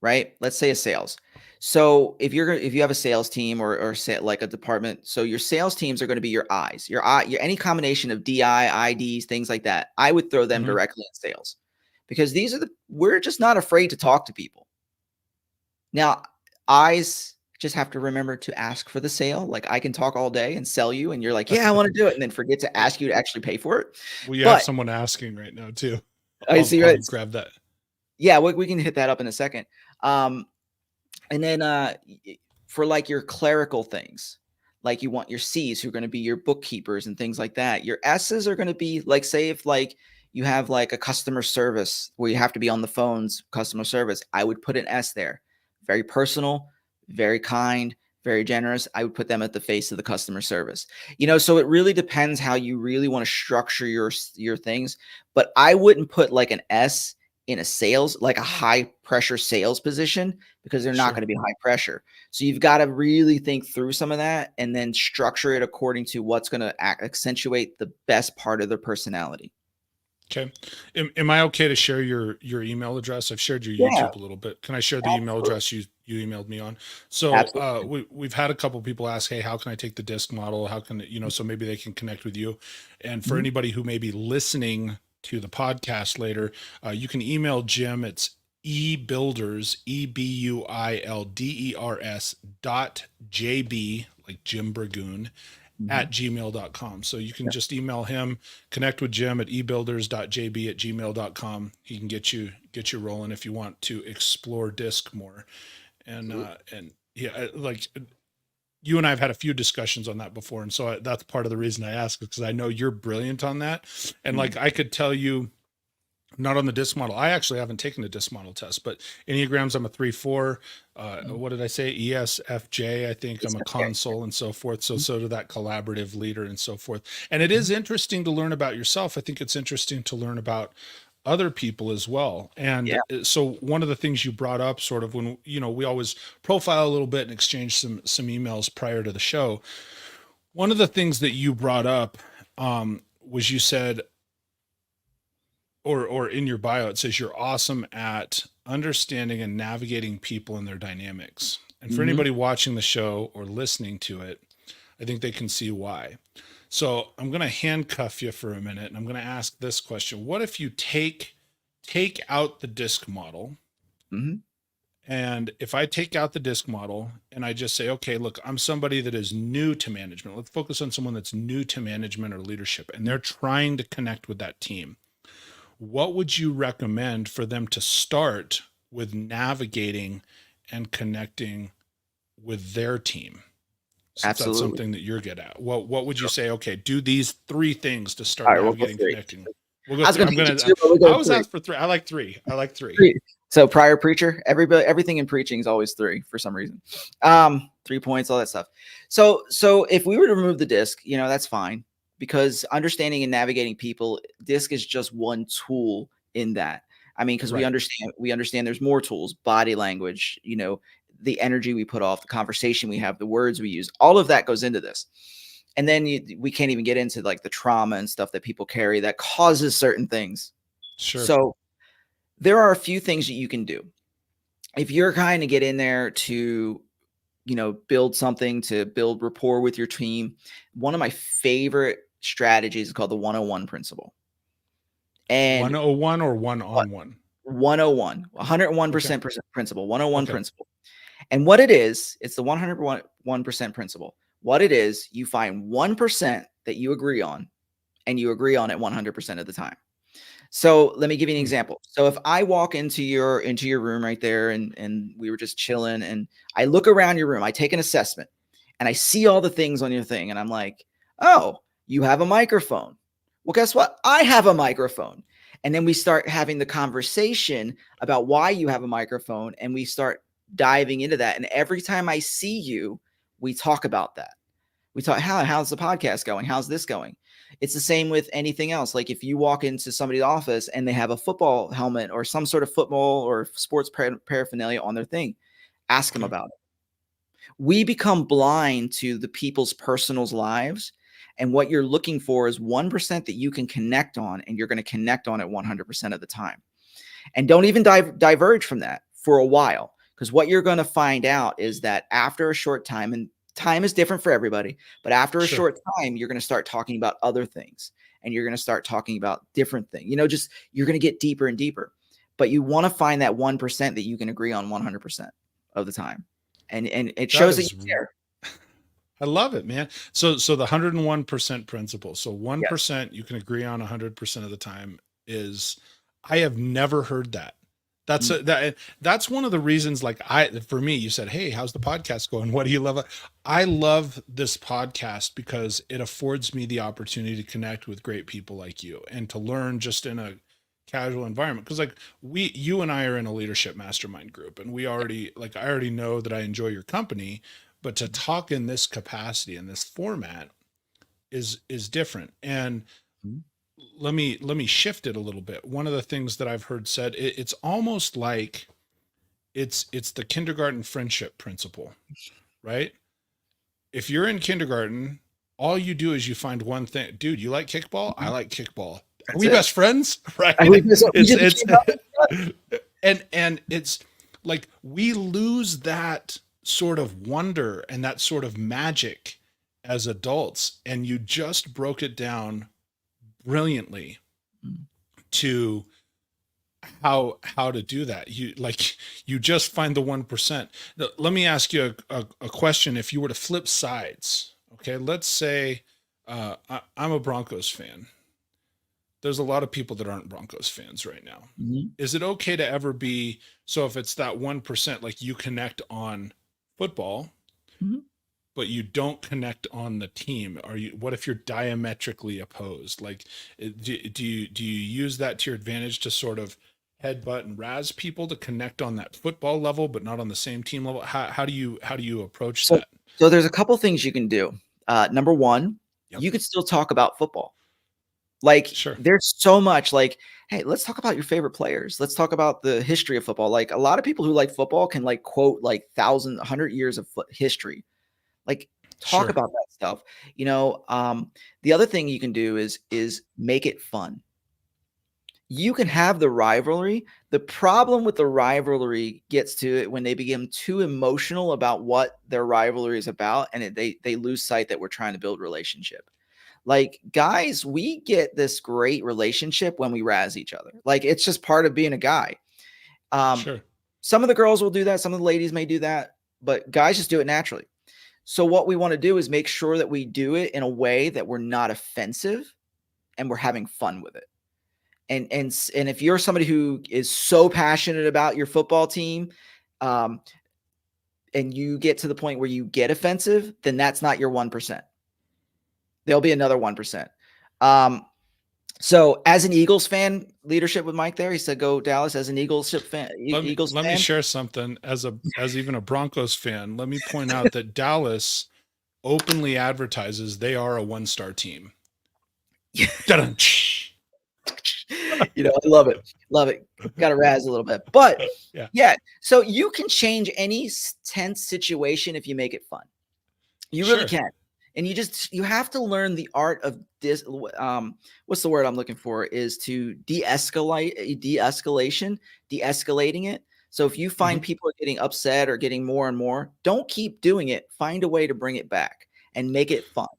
right? Let's say a sales. So if you have a sales team or say like a department, so your sales teams are going to be your eyes, your any combination of DI, IDs, things like that. I would throw them Hmm. directly in sales because we're just not afraid to talk to people. Now, eyes just have to remember to ask for the sale. Like I can talk all day and sell you, and you're like, yeah, I want to do it, and then forget to ask you to actually pay for it. Well, you have But someone asking right now too. I see, I'll right? grab that. Yeah, we can hit that up in a second. Um, And then for like your clerical things, like you want your C's who are going to be your bookkeepers and things like that. Your S's are going to be like, say, if like you have like a customer service where you have to be on the phones, customer service, I would put an S there. Very personal, very kind, very generous. I would put them at the face of the customer service. So it really depends how you really want to structure your things. But I wouldn't put like an S in a sales, like a high pressure sales position because they're not going Sure. to be high pressure. So you've got to really think through some of that and then structure it according to what's going to accentuate the best part of their personality. Okay. Am I okay to share your email address? I've shared your Yeah, YouTube a little bit. Can I share the email absolutely. address you emailed me on? So Absolutely. we've had a couple people ask, hey, how can I take the disc model? How can so maybe they can connect with you. And for Mhm. anybody who may be listening to the podcast later, you can email Jim. It's ebuilders, EBUILDERS .jb, like Jim Burgoon, Mhm. at gmail.com. So you can Yeah. just email him, connect with Jim at ebuilders.jb at gmail.com. He can get you rolling if you want to explore disc more. Absolutely. And yeah, like you and I have had a few discussions on that before. And so that's part of the reason I ask, because I know you're brilliant on that. And like, Mhm. I could tell you, not on the disc model. I actually haven't taken the disc model test, but Enneagrams, I'm a 3-4. Mhm. What did I say? ESFJ, I think I'm It's a okay. console and so forth. So, Mhm. so to that collaborative leader and so forth. And it Mhm. is interesting to learn about yourself. I think it's interesting to learn about other people as well. And Yeah. so one of the things you brought up sort of when, we always profile a little bit and exchange some emails prior to the show. One of the things that you brought up was you said, or in your bio it says you're awesome at understanding and navigating people and their dynamics. And for Mhm. anybody watching the show or listening to it, I think they can see why. So I'm going to handcuff you for a minute and I'm going to ask this question. What if you take out the disc model, Mhm. and if I take out the disc model and I just say, okay, look, I'm somebody that is new to management. Let's focus on someone that's new to management or leadership and Mhm. they're trying to connect with that team. What would you recommend for them to start with navigating and connecting with their team? Since that's Absolutely. something that you're good at. What would you say? Okay, do these 3 things to All start right, we'll go navigating 3. connecting. We'll go I was through. going I'm to get you gonna. 2, but we'll I go always 3. ask for 3. I like 3. I like 3. 3. So prior preacher, everything in preaching is always 3 for some reason. 3 points, all that stuff. So if we were to remove the disc, that's fine, because understanding and navigating people, disc is just one tool in that. I mean, because Right. we understand there's more tools, body language, the energy we put off, the conversation we have, the words we use, all of that goes into this. And then we can't even get into like the trauma and stuff that people carry that causes certain things. Sure. So there are a few things that you can do if you're kind of get in there to build something, to build rapport with your team. One of my favorite strategies is called the 101 principle. And 101 or 1-on-1? 101, Okay. 101% principle, 101 Okay. principle. And what it is, it's the 101% principle. What it is, you find 1% that you agree on, and you agree on it 100% of the time. So let me give you an example. So if I walk into your room right there, and we were just chilling, and I look around your room, I take an assessment, and I see all the things on your thing, and I'm like, oh, you have a microphone. Well, guess what? I have a microphone. And then we start having the conversation about why you have a microphone, and we start diving into that. And every time I see you, we talk about that. We talk, how's the podcast going? How's this going? It's the same with anything else. Like if you walk into somebody's office and they have a football helmet or some sort of football or sports paraphernalia on their thing, ask them Okay. about it. We become blind to the people's personal lives. And what you're looking for is 1% that you can connect on, and you're going to connect on it 100% of the time. And don't even diverge from that for a while, because what you're going to find out is that after a short time, and time is different for everybody, but after a Sure. short time, you're going to start talking about other things, and you're going to start talking about different things. Just you're going to get deeper and deeper. But you want to find that 1% that you can agree on 100% of the time. And it That shows that is you care. I love it, man. So the 101% principle. So Yes. 1% you can agree on 100% of the time is, I have never heard that. That's one of the reasons, like, for me, you said, "Hey, how's the podcast going? What do you love?" I love this podcast because it affords me the opportunity to connect with great people like you and to learn just in a casual environment. Because like you and I are in a leadership mastermind group, and I already know that I enjoy your company, but to talk in this capacity, in this format, is different. And Mhm. let me shift it a little bit. One of the things that I've heard said, it's almost like it's the kindergarten friendship principle, right? If you're in kindergarten, all you do is you find one thing. Dude, you like kickball? I like kickball. Are That's we it. best friends? Right? And we just It's became up. and it's like we lose that sort of wonder and that sort of magic as adults, and you just broke it down brilliantly to how to do that. You just find the 1%. Let me ask you a question. If you were to flip sides, okay, let's say I'm a Broncos fan. There's a lot of people that aren't Broncos fans right now. Mhm. Is it okay to ever be, so if it's that 1%, like you connect on football, Mhm. but you don't connect on the team? What if you're diametrically opposed? Like, do you use that to your advantage to sort of headbutt and razz people to connect on that football level, but not on the same team level? How do you approach So that? so there's a couple things you can do. Number one, Yep. you could still talk about football. Like, Sure. there's so much like, hey, let's talk about your favorite players. Let's talk about the history of football. Like a lot of people who like football can like quote like 100 years of history. Like talk Sure. about that stuff. The other thing you can do is make it fun. You can have the rivalry. The problem with the rivalry gets to it when they become too emotional about what their rivalry is about, and they lose sight that we're trying to build relationship. Like, guys, we get this great relationship when we razz each other. Like, it's just part of being a guy. Um, Sure. some of the girls will do that, some of the ladies may do that, but guys just do it naturally. So what we want to do is make sure that we do it in a way that we're not offensive and we're having fun with it. And if you're somebody who is so passionate about your football team, um, and you get to the point where you get offensive, then that's not your 1%. There'll be another 1%. So as an Eagles fan, leadership with Mike there, he said, go Dallas. As an Eagles fan, Let me share something as even a Broncos fan. Let me point out that Dallas openly advertises they are a 1-star team. I love it. Got to razz a little bit, but yeah. So you can change any tense situation if you make it fun. You really can. And you have to learn the art of this. What's the word I'm looking for? Is to de-escalating it. So if you find people are getting upset or getting more and more, don't keep doing it. Find a way to bring it back and make it fun.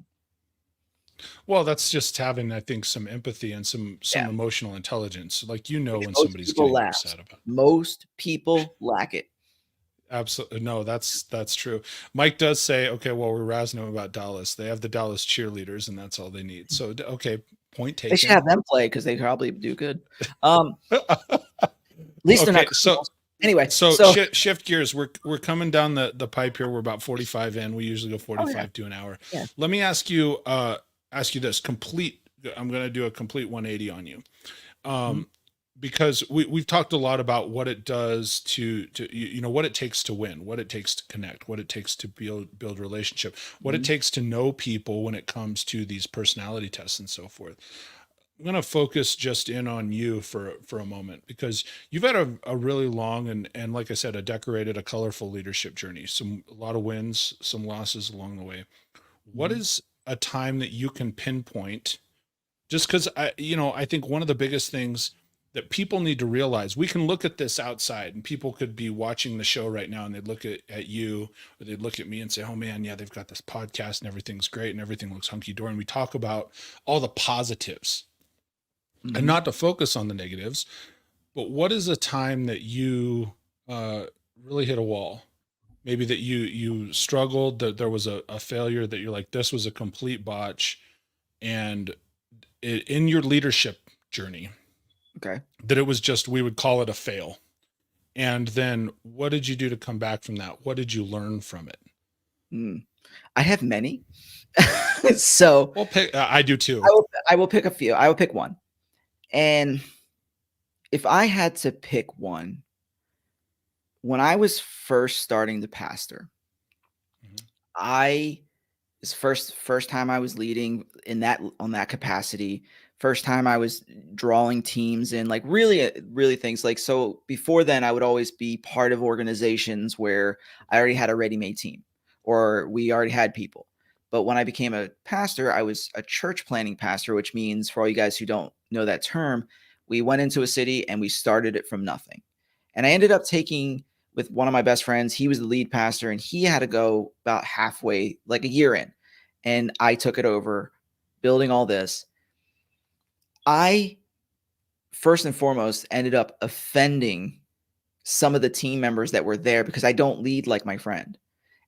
Well, that's just having, I think, some empathy and some emotional intelligence. Like, when somebody's getting upset about it. Most people lack it. Absolutely. No, that's true. Mike does say, okay, well, we're razzing them about Dallas. They have the Dallas cheerleaders and that's all they need. So, okay. Point taken. They should have them play because they probably do good. At least they're not. So anyway, so shift gears. We're coming down the pipe here. We're about 45 in. We usually go 45 to an hour. Yeah. Let me ask you this I'm going to do a complete 180 on you. Because we've talked a lot about what it does to what it takes to win, what it takes to connect, what it takes to build relationship, what it takes to know people when it comes to these personality tests and so forth. I'm going to focus just in on you for a moment, because you've had a really long and like I said, a colorful leadership journey, a lot of wins, some losses along the way. What is a time that you can pinpoint? Just because I think one of the biggest things that people need to realize, we can look at this outside and people could be watching the show right now and they'd look at you, or they'd look at me and say, oh man, yeah, they've got this podcast and everything's great and everything looks hunky-dory. And we talk about all the positives and not to focus on the negatives. But what is a time that you really hit a wall? Maybe that you struggled, that there was a failure, that you're like, this was a complete botch. And in your leadership journey, okay, that it was just, we would call it a fail. And then what did you do to come back from that? What did you learn from it? I have many. So we'll pick, I do too. I will pick a few. I will pick one. And if I had to pick one, when I was first starting to pastor, it's first time I was leading on that capacity. First time I was drawing teams in, like really things like, so before then I would always be part of organizations where I already had a ready-made team or we already had people. But when I became a pastor, I was a church planting pastor, which means, for all you guys who don't know that term, we went into a city and we started it from nothing. And I ended up taking with one of my best friends, he was the lead pastor and he had to go about halfway, like a year in. And I took it over, building all this. I, first and foremost, ended up offending some of the team members that were there because I don't lead like my friend.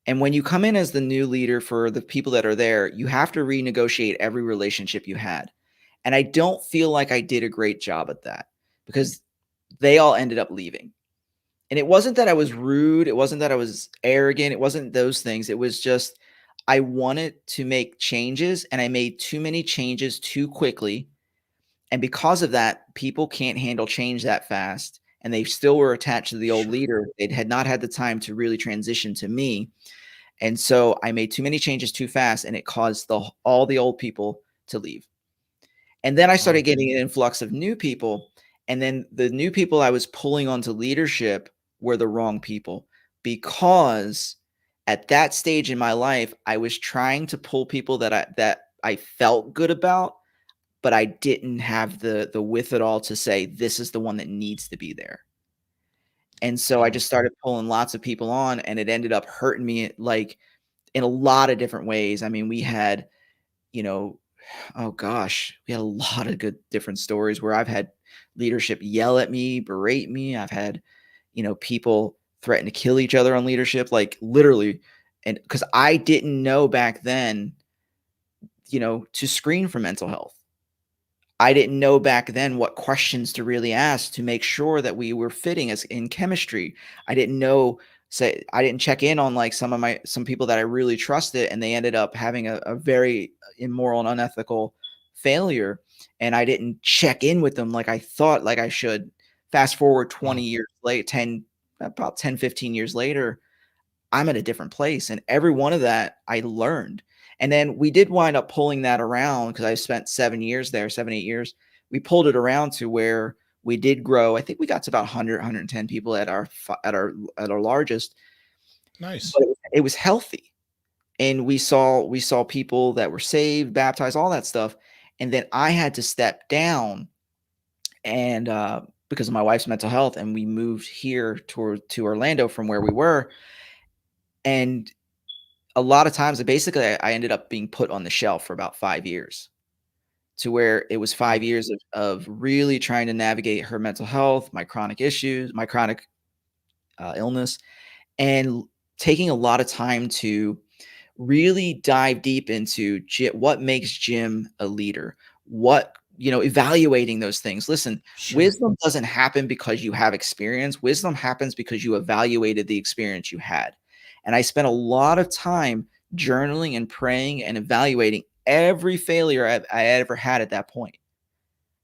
And when you come in as the new leader for the people that are there, you have to renegotiate every relationship you had. And I don't feel like I did a great job at that because they all ended up leaving. And it wasn't that I was rude. It wasn't that I was arrogant. It wasn't those things. It was just I wanted to make changes and I made too many changes too quickly. And because of that, people can't handle change that fast. And they still were attached to the old leader. They had not had the time to really transition to me. And so I made too many changes too fast and it caused all the old people to leave. And then I started getting an influx of new people. And then the new people I was pulling onto leadership were the wrong people, because at that stage in my life, I was trying to pull people that I felt good about, but I didn't have the wherewithal to say, this is the one that needs to be there. And so I just started pulling lots of people on, and it ended up hurting me like in a lot of different ways. I mean, we had, oh gosh, we had a lot of good different stories where I've had leadership yell at me, berate me. I've had, people threaten to kill each other on leadership, like literally. And because I didn't know back then, to screen for mental health. I didn't know back then what questions to really ask to make sure that we were fitting as in chemistry. I didn't know say I didn't check in on like some people that I really trusted, and they ended up having a very immoral and unethical failure, and I didn't check in with them like I thought like I should. Fast forward 20 Wow. years late, 10 about 10 15 years later, I'm at a different place, and every one of that I learned. And then we did wind up pulling that around because I spent 7 years there, 7 8 years. We pulled it around to where we did grow. I think we got to about 100 110 people at our largest, Nice. but it was healthy. And we saw people that were saved, baptized, all that stuff. And then I had to step down, and because of my wife's mental health, and we moved here to Orlando from where we were. And a lot of times, basically, I ended up being put on the shelf for about 5 years, to where it was 5 years of really trying to navigate her mental health, my chronic issues, my chronic illness, and taking a lot of time to really dive deep into what makes Jim a leader, evaluating those things. Listen, Sure. wisdom doesn't happen because you have experience. Wisdom happens because you evaluated the experience you had. And I spent a lot of time journaling and praying and evaluating every failure I ever had at that point.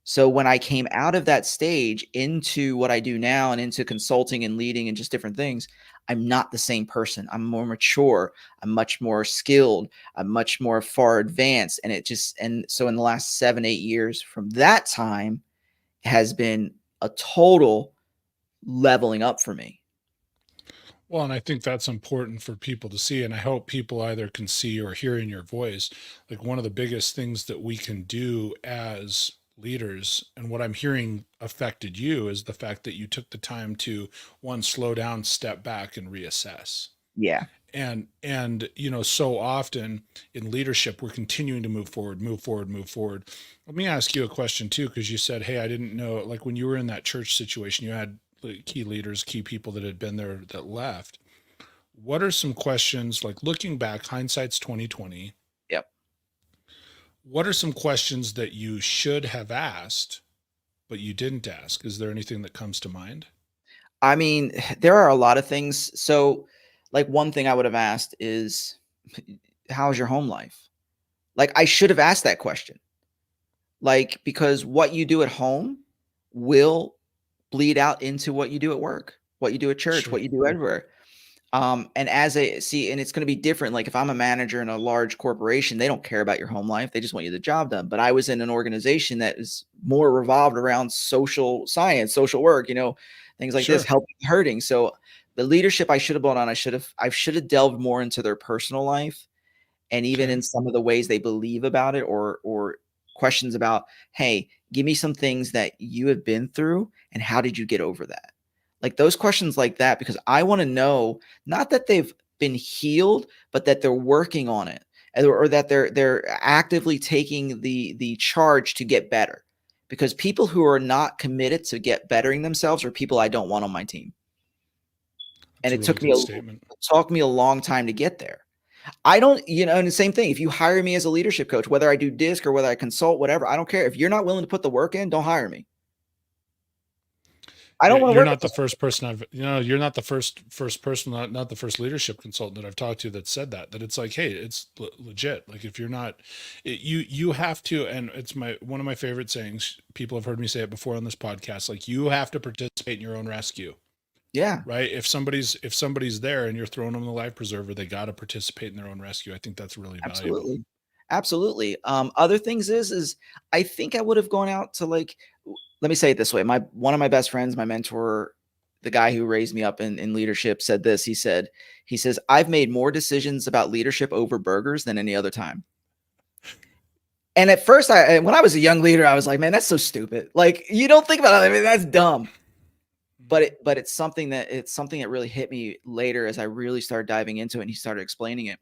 So when I came out of that stage into what I do now and into consulting and leading and just different things, I'm not the same person. I'm more mature. I'm much more skilled. I'm much more far advanced. And so in the last 7 8 years from that time has been a total leveling up for me. Well, and I think that's important for people to see. And I hope people either can see or hear in your voice. Like one of the biggest things that we can do as leaders, and what I'm hearing affected you, is the fact that you took the time to, one, slow down, step back, and reassess. Yeah. And so often in leadership, we're continuing to move forward, move forward, move forward. Let me ask you a question too, because you said, hey, I didn't know, like when you were in that church situation, you had key leaders, key people that had been there that left. What are some questions, like looking back, hindsight's 2020? Yep. What are some questions that you should have asked but you didn't ask? Is there anything that comes to mind? I mean, there are a lot of things. So, like, one thing I would have asked is, how's your home life? Like, I should have asked that question. Like, because what you do at home will bleed out into what you do at work, what you do at church, Sure. what you do everywhere. And and it's going to be different. Like if I'm a manager in a large corporation, they don't care about your home life. They just want you the job done. But I was in an organization that is more revolved around social science, social work, things like this, Sure. helping hurting. So the leadership I should have brought on, I should have delved more into their personal life, and even Okay. in some of the ways they believe about it, or questions about, hey, give me some things that you have been through and how did you get over that? Like those questions like that, because I want to know, not that they've been healed, but that they're working on it, or that they're actively taking the charge to get better. Because people who are not committed to get bettering themselves are people I don't want on my team. And That's a really good statement. it took me a long time to get there. I don't, and the same thing. If you hire me as a leadership coach, whether I do disc or whether I consult, whatever, I don't care. If you're not willing to put the work in, don't hire me. I Yeah, don't want to you're work not the with first person you're not the first person, not the first leadership consultant that I've talked to that said that it's like, hey, it's legit. Like if you're not, you have to, and it's one of my favorite sayings. People have heard me say it before on this podcast. Like you have to participate in your own rescue, Yeah, right? If somebody's there and you're throwing them the life preserver, they got to participate in their own rescue. I think that's really valuable. absolutely. Absolutely. Other things is I think I would have gone out to let me say it this way. One of my best friends, my mentor, the guy who raised me up in leadership said this. He says, I've made more decisions about leadership over burgers than any other time. And at first, when I was a young leader, I was like, man, that's so stupid. Like, you don't think about it. I mean, that's dumb. But it's something that really hit me later as I really started diving into it, and he started explaining it.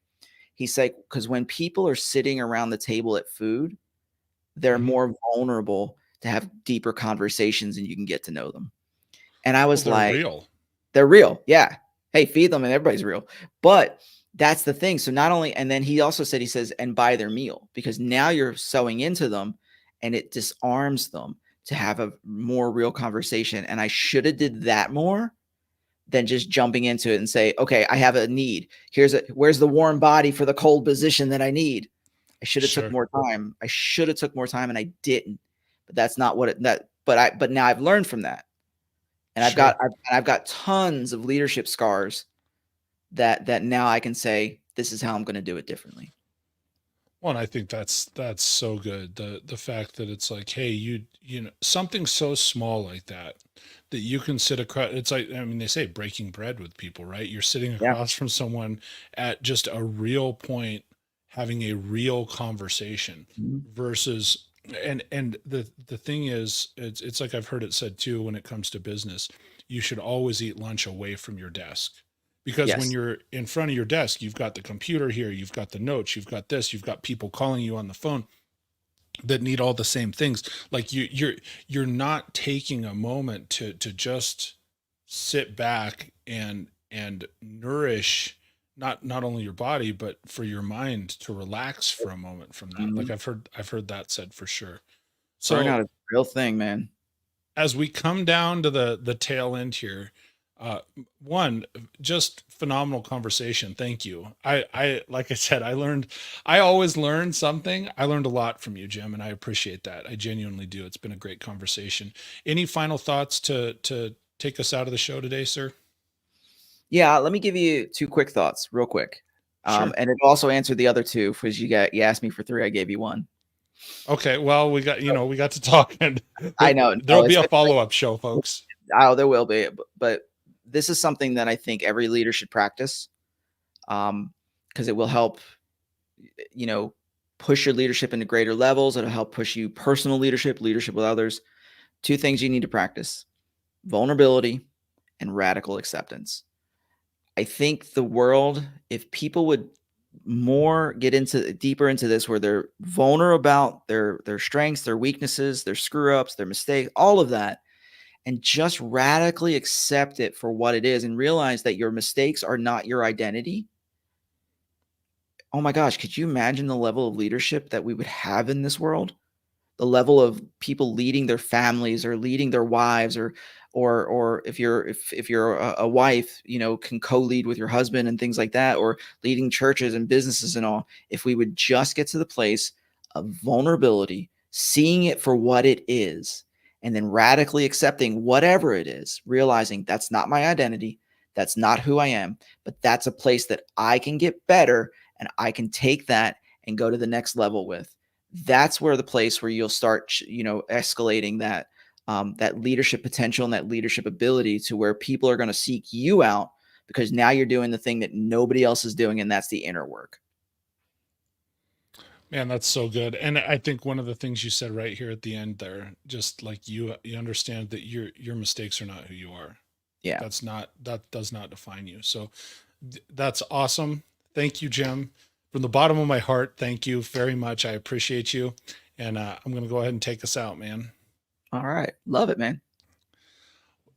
He said, because when people are sitting around the table at food, they're Mhm. more vulnerable to have deeper conversations and you can get to know them. And I Well, was they're like, real. they're real. Yeah. Hey, feed them and everybody's real. But that's the thing. So not only, and then he also said, he says, and buy their meal, because now you're sewing into them and it disarms them to have a more real conversation. And I should have did that more than just jumping into it and say, okay, I have a need. Where's the warm body for the cold position that I need? I should have took more time. I should have took more time, and I didn't. But that's not what it that. But now I've learned from that, and I've got tons of leadership scars that now I can say this is how I'm going to do it differently. Well, and I think that's so good. The fact that it's like, hey, you know, something so small like that you can sit across. It's like, I mean, they say breaking bread with people, right? You're sitting across from someone at just a real point, having a real conversation versus, and the thing is, it's like I've heard it said too, when it comes to business, you should always eat lunch away from your desk. Because when you're in front of your desk, you've got the computer here, you've got the notes, you've got this, you've got people calling you on the phone that need all the same things. Like you're not taking a moment to just sit back and nourish not only your body, but for your mind to relax for a moment from that. Like I've heard that said for sure. So burnout is a real thing, man. As we come down to the tail end here, one, just phenomenal conversation. Thank you. Like I said, I always learn something. I learned a lot from you, Jim, and I appreciate that. I genuinely do. It's been a great conversation. Any final thoughts to take us out of the show today, sir? Yeah. Let me give you 2 quick thoughts real quick. Sure. And it also answered the other 2 because you asked me for 3. I gave you 1. Okay. Well, we got to talk, and I know there'll be a follow-up show, folks. Oh, there will be, but this is something that I think every leader should practice, because it will help, push your leadership into greater levels. It'll help push you personal leadership with others. 2 things you need to practice: vulnerability and radical acceptance. I think the world, if people would more get deeper into this, where they're vulnerable about their strengths, their weaknesses, their screw ups, their mistakes, all of that, and just radically accept it for what it is and realize that your mistakes are not your identity. Oh my gosh, could you imagine the level of leadership that we would have in this world? The level of people leading their families or leading their wives, or if you're a wife, can co-lead with your husband and things like that, or leading churches and businesses and all. If we would just get to the place of vulnerability, seeing it for what it is, and then radically accepting whatever it is, realizing that's not my identity, that's not who I am, but that's a place that I can get better, and I can take that and go to the next level with. That's where the place where you'll start, escalating that leadership potential and that leadership ability to where people are going to seek you out, because now you're doing the thing that nobody else is doing, and that's the inner work. Man, that's so good. And I think one of the things you said right here at the end there, just like you understand that your mistakes are not who you are. Yeah. That does not define you. So that's awesome. Thank you, Jim. From the bottom of my heart, thank you very much. I appreciate you. And I'm going to go ahead and take us out, man. All right. Love it, man.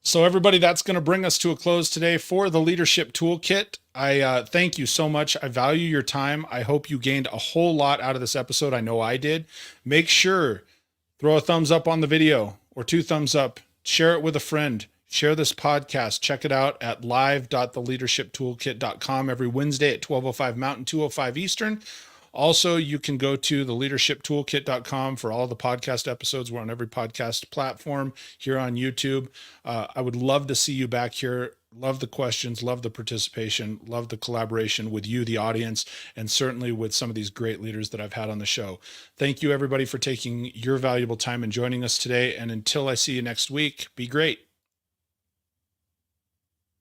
So everybody, that's going to bring us to a close today for the Leadership Toolkit. I thank you so much. I value your time. I hope you gained a whole lot out of this episode. I know I did. Make sure, throw a thumbs up on the video or 2 thumbs up. Share it with a friend. Share this podcast. Check it out at live.theleadershiptoolkit.com every Wednesday at 12:05 Mountain, 2:05 Eastern. Also, you can go to theleadershiptoolkit.com for all the podcast episodes. We're on every podcast platform here on YouTube. I would love to see you back here. Love the questions, love the participation, love the collaboration with you, the audience, and certainly with some of these great leaders that I've had on the show. Thank you, everybody, for taking your valuable time and joining us today. And until I see you next week, be great.